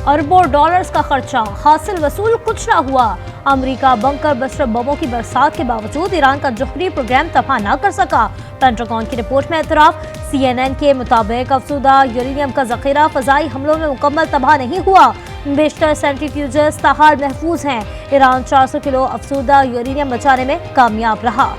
अरबों डॉलर्स का खर्चा, हासिल वसूल कुछ ना हुआ। अमेरिका बंकर बस्टर बमों की बरसात के बावजूद ईरान का जौहरी प्रोग्राम तबाह न कर सका। पेंटागन की रिपोर्ट में एतराफ। CNN के मुताबिक अफसुदा यूरेनियम का जखीरा फजाई हमलों में मुकम्मल तबाह नहीं हुआ। बेशतर सेंट्रीफ्यूजेस ताहाल महफूज हैं। ईरान 400 किलो अफसुदा यूरेनियम बचाने में कामयाब रहा।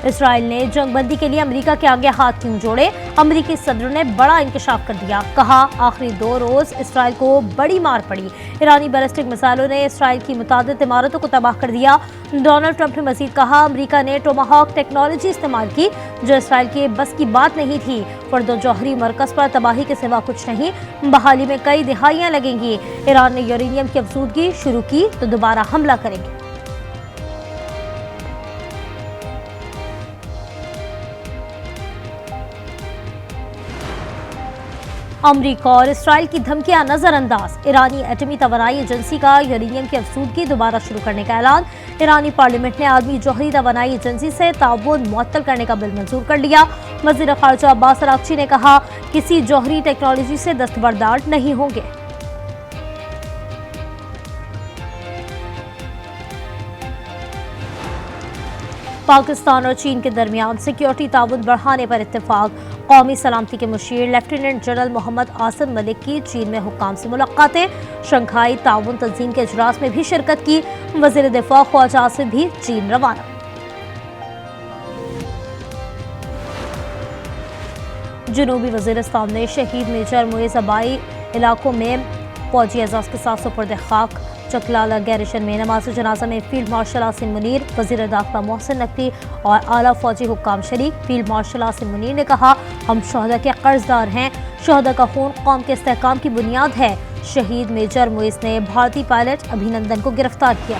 इसराइल ने जंगबंदी के लिए अमेरिका के आगे हाथ क्यों जोड़े? अमेरिकी सदर ने बड़ा इंकशाफ कर दिया। कहा, आखिरी 2 रोज इसराइल को बड़ी मार पड़ी। ईरानी बैलिस्टिक मिसाइलों ने इसराइल की मुतादिद इमारतों को तबाह कर दिया। डोनाल्ड ट्रंप ने मजीद कहा, अमेरिका ने टोमाहॉक टेक्नोलॉजी इस्तेमाल की जो इसराइल के बस की बात नहीं थी। फर्दो जौहरी मरकज पर तबाही के सिवा कुछ नहीं। बहाली में कई दिहाइयां लगेंगी। ईरान ने यूरेनियम की अफसूदगी शुरू की तो दोबारा हमला करेंगे। अमरीका और इसराइल की धमकियां नजरअंदाज। ईरानी एटमी तवानाई एजेंसी का यूरेनियम की अफसूदगी दोबारा शुरू करने का ऐलान। ईरानी पार्लियामेंट ने आलमी जौहरी तवानाई एजेंसी से ताउन मुअत्तल करने का बिल मंजूर कर लिया। वज़ीर ख़ारिजा अब्बास अराग़ची ने कहा, किसी जौहरी टेक्नोलॉजी से दस्तबरदार नहीं होंगे। पाकिस्तान और चीन के दरमियान सिक्योरिटी ताउन बढ़ाने पर इत्तेफाक। कौमी सलामती के मुशीर लेफ्टिनेंट जनरल मोहम्मद आसिम मलिक की चीन में हुक्काम से मुलाकातें। शंघाई ताउन तंजीम के इजलास में भी शिरकत की। वज़ीर दिफा ख्वाजा आसिफ भी चीन रवाना। जनूबी वज़ीरिस्तान में शहीद मेजर मोइज़ अबाई इलाकों में फौजी एजाज के साथ सुपुर्द खाक। चकलाला गैरिशन में नमाज जनाजा में फील्ड मार्शल आसिम मुनीर, वज़ीर दाखिला मोहसिन नकवी और आला फौजी हुक्काम शरीक। फील्ड मार्शल आसिम मुनीर ने कहा, हम शहदा के कर्जदार हैं। शहदा का खून कौम के इस्तेहकाम की बुनियाद है। शहीद मेजर मोइज़ ने भारतीय पायलट अभिनंदन को गिरफ्तार किया।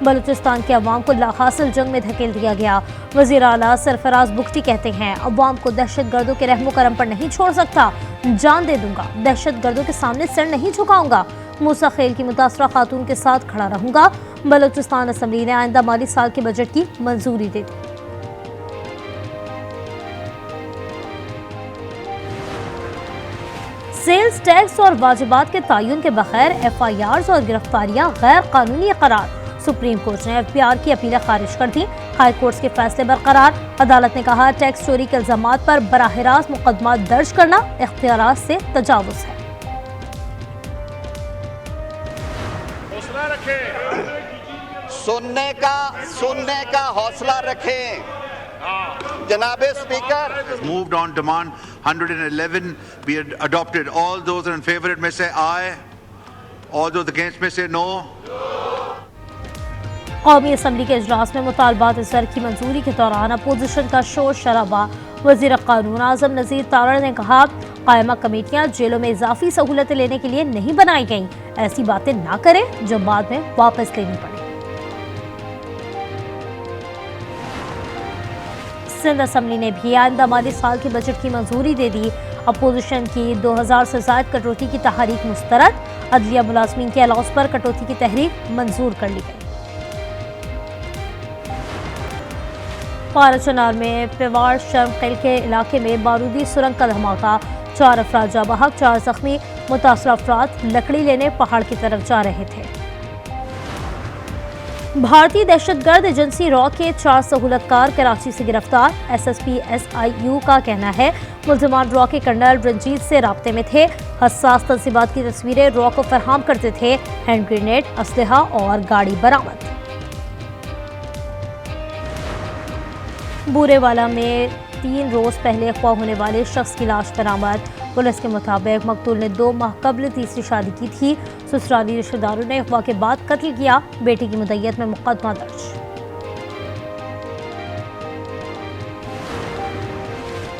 बलूचिस्तान के अवाम को लाहासिल जंग में धकेल दिया गया। वज़ीर आला सरफराज बुख्ती कहते हैं, अवाम को दहशत गर्दों के रहमो करम पर नहीं छोड़ सकता। जान दे दूंगा, दहशत गर्दों के सामने सर नहीं झुकाऊंगा। मूसा खेल की मुतासरा खातून के साथ खड़ा रहूंगा। बलूचिस्तान असम्बली ने आइंदा माली साल के बजट की मंजूरी दे दी। सेल्स टैक्स और वाजिबात के तयन के बगैर FIRs और गिरफ्तारियां गैर कानूनी करार। सुप्रीम कोर्ट ने FBR की अपीलें खारिज कर दी। हाई कोर्ट के फैसले बरकरार। अदालत ने कहा, टैक्स चोरी के इल्जामात पर बराह रास्त मुकदमा दर्ज करना इख्तियारात से तजावुज है। सुनने का हौसला रखें। जनाब speaker, moved on demand 111 be adopted. All those in favor may say aye. All those against may say no. कौमी असम्बली के इजलास में मुतालबात इज़्ज़र की मंजूरी के दौरान अपोजिशन का शोर शराबा। वज़ीर क़ानून आज़म नज़ीर तारड़ ने कहा, कायमा कमेटियाँ जेलों में इजाफी सहूलतें लेने के लिए नहीं बनाई गईं। ऐसी बातें ना करें जो बाद में वापस लेनी पड़े। सिंध असम्बली ने भी आइंदा माली साल के बजट की मंजूरी दे दी। अपोजिशन की 2000 से ज़ायद कटौती की तहरीक मुस्तरद। अदलिया मुलाजमीन के अलाउंस पर कटौती की तहरीक मंजूर कर ली गई। पाराचनार में पेवाड़ शर्मखेल के इलाके में बारूदी सुरंग का धमाका। 4 अफराद जाँ बहक, 4 जख्मी। मुतासरा अफराद लकड़ी लेने पहाड़ की तरफ जा रहे थे। भारतीय दहशतगर्द एजेंसी रॉ के 4 सहूलतकार कराची से गिरफ्तार। SSP SIU का कहना है, मुल्ज़िमान रॉ के कर्नल रंजीत से राब्ते में थे। हसास तंसीबात की तस्वीरें रॉ को फराहम करते थे। हैंड ग्रेनेड, असलहा और गाड़ी बरामद। बूरेवाला में 3 रोज पहले अगवा होने वाले शख्स की लाश बरामद। पुलिस के मुताबिक मकतूल ने 2 माह कबल तीसरी शादी की थी। ससुराली रिश्तेदारों ने अगवा के बाद कत्ल किया। बेटी की मुद्दत में मुकदमा दर्ज।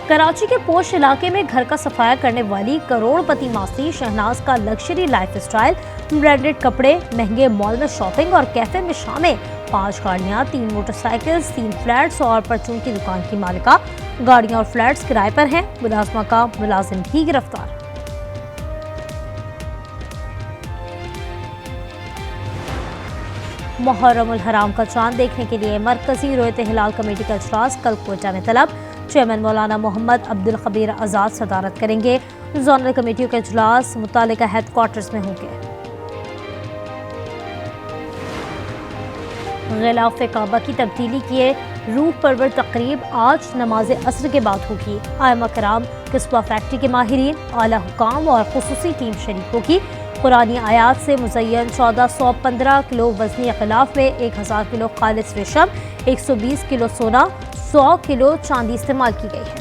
कराची के पोश इलाके में घर का सफाया करने वाली करोड़पति मासी शहनाज का लग्जरी लाइफ स्टाइल। ब्रांडेड कपड़े, महंगे मॉल में शॉपिंग और कैफे में शामिल। 5 गाड़ियां, 3 मोटरसाइकिल्स, 3 फ्लैट्स और परचून की दुकान की मालिका। गाड़ियां और फ्लैट्स किराए पर हैं। मुलाजमा का मुलाजिम भी गिरफ्तार। मुहर्रम उल हराम का चांद देखने के लिए मरकजी रोयत हिलाल कमेटी का इजलास कल कोयटा में तलब। चेयरमैन मौलाना मोहम्मद अब्दुल खबीर आज़ाद सदारत करेंगे। जोनल कमेटियों के इजलास मुतालिका हेडक्वार्टर्स में होंगे। गिलाफ काबा की तब्दीली किए रूह परवर तकरीब आज नमाज असर के बाद होगी। आइमा कराम, किस्वा फैक्ट्री के माहिरीन, आला हुकाम और खुसूसी टीम शरीक होगी। कुरानी आयात से मुज़य्यन 1415 किलो वजनी गिलाफ में 1000 किलो खालिस रेशम, 120 किलो सोना, 100 किलो चांदी इस्तेमाल की गई है।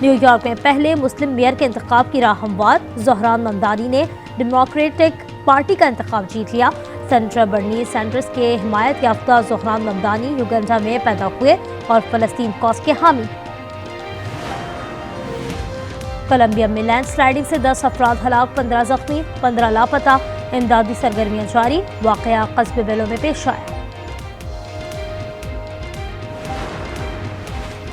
न्यूयॉर्क में पहले मुस्लिम मेयर के इंतखाब की राह हमवार। ज़हरान ममदानी ने डेमोक्रेटिक पार्टी का इंतखाब जीत लिया। सेनेटर बर्नी सैंडर्स के हिमायत याफ्ता ज़हरान ममदानी युगांडा में पैदा हुए और फ़लस्तीन कॉज के हामी। कोलंबिया में लैंडस्लाइडिंग से 10 अफराद हलाक, 15 जख्मी, 15 लापता। इमदादी सरगर्मियां जारी। वाक़या कस्बे बेलो में पेश आया।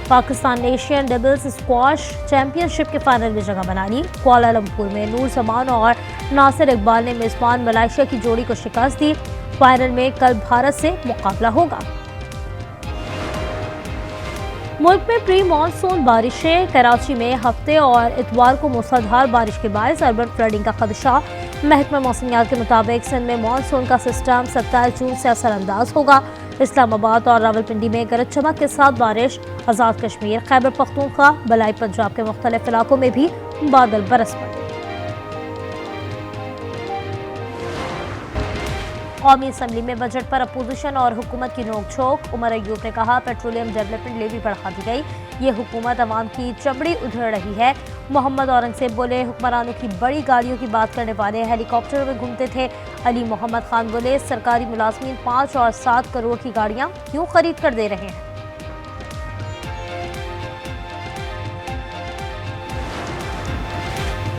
पाकिस्तान ने एशियन डबल्स स्क्वाश चैंपियनशिप के फाइनल में जगह बना ली। कुआलालंपुर में नूर जमान और नासिर इकबाल ने मेजबान मलेशिया की जोड़ी को शिकस्त दी। फाइनल में कल भारत से मुकाबला होगा। मुल्क में प्री मानसून बारिशें। कराची में हफ्ते और इतवार को मूसलाधार बारिश के बायस अर्बन फ्लडिंग का खदशा। महकमा मौसमियात के मुताबिक सिंध में मानसून का सिस्टम 27 जून से असरअंदाज होगा। इस्लामाबाद और रावलपिंडी में गरज चमक के साथ बारिश। आज़ाद कश्मीर, खैबर पख्तूनख्वा, बलाई पंजाब के मुख्तलिफ इलाकों में भी बादल बरस पड़े। कौमी असम्बली में बजट पर अपोजिशन और हुकूमत की नोक-झोंक। उमर अयूब ने कहा, पेट्रोलियम डेवलपमेंट लेवी बढ़ा दी गई। ये हुकूमत अवाम की चमड़ी उधेड़ रही है। मोहम्मद औरंगजेब बोले, हुक्मरानों की बड़ी गाड़ियों की बात करने वाले हेलीकॉप्टरों में घूमते थे। अली मोहम्मद खान बोले, सरकारी मुलाजमीन 5 और 7 करोड़ की गाड़ियां क्यों खरीद कर दे रहे हैं।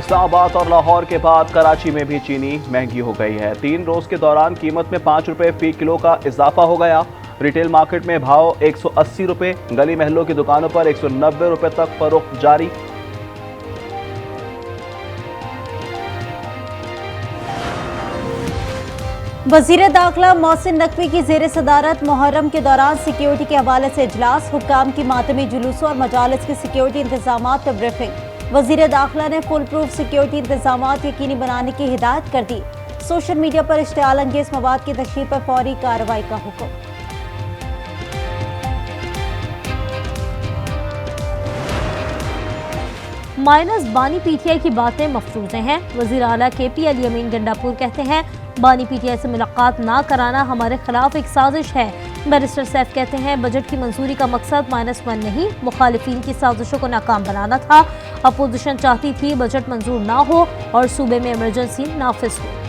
इस्लामाबाद और लाहौर के बाद कराची में भी चीनी महंगी हो गई है। 3 रोज के दौरान कीमत में 5 रुपए फी किलो का इजाफा हो गया। रिटेल मार्केट में भाव 180 रुपए, गली महलों की दुकानों पर 190 रुपए तक फरोख्त जारी। वज़ीर दाखिला मोहसिन नकवी की ज़ेर सदारत मुहर्रम के दौरान सिक्योरिटी के हवाले से इजलास। हुक्काम की मातमी जुलूसों और मजालिस की सिक्योरिटी इंतजामात पर ब्रीफिंग। वज़ीर दाखिला ने फुल प्रूफ सिक्योरिटी इंतजामात यकीनी बनाने की हिदायत कर दी। सोशल मीडिया पर इश्तिआल अंगेज मवाद की तशहीर पर फौरी कार्रवाई का हुक्म। माइनस बानी पीटीआई की बातें मफरूज़े हैं। वज़ीर आला KP अली अमीन गंडापुर कहते हैं, बानी पीटीआई से मुलाकात ना कराना हमारे खिलाफ एक साजिश है। बैरिस्टर सैफ कहते हैं, बजट की मंजूरी का मकसद -1 नहीं, मुखालिफिन की साजिशों को नाकाम बनाना था। अपोजिशन चाहती थी बजट मंजूर ना हो और सूबे में इमरजेंसी नाफिज हो।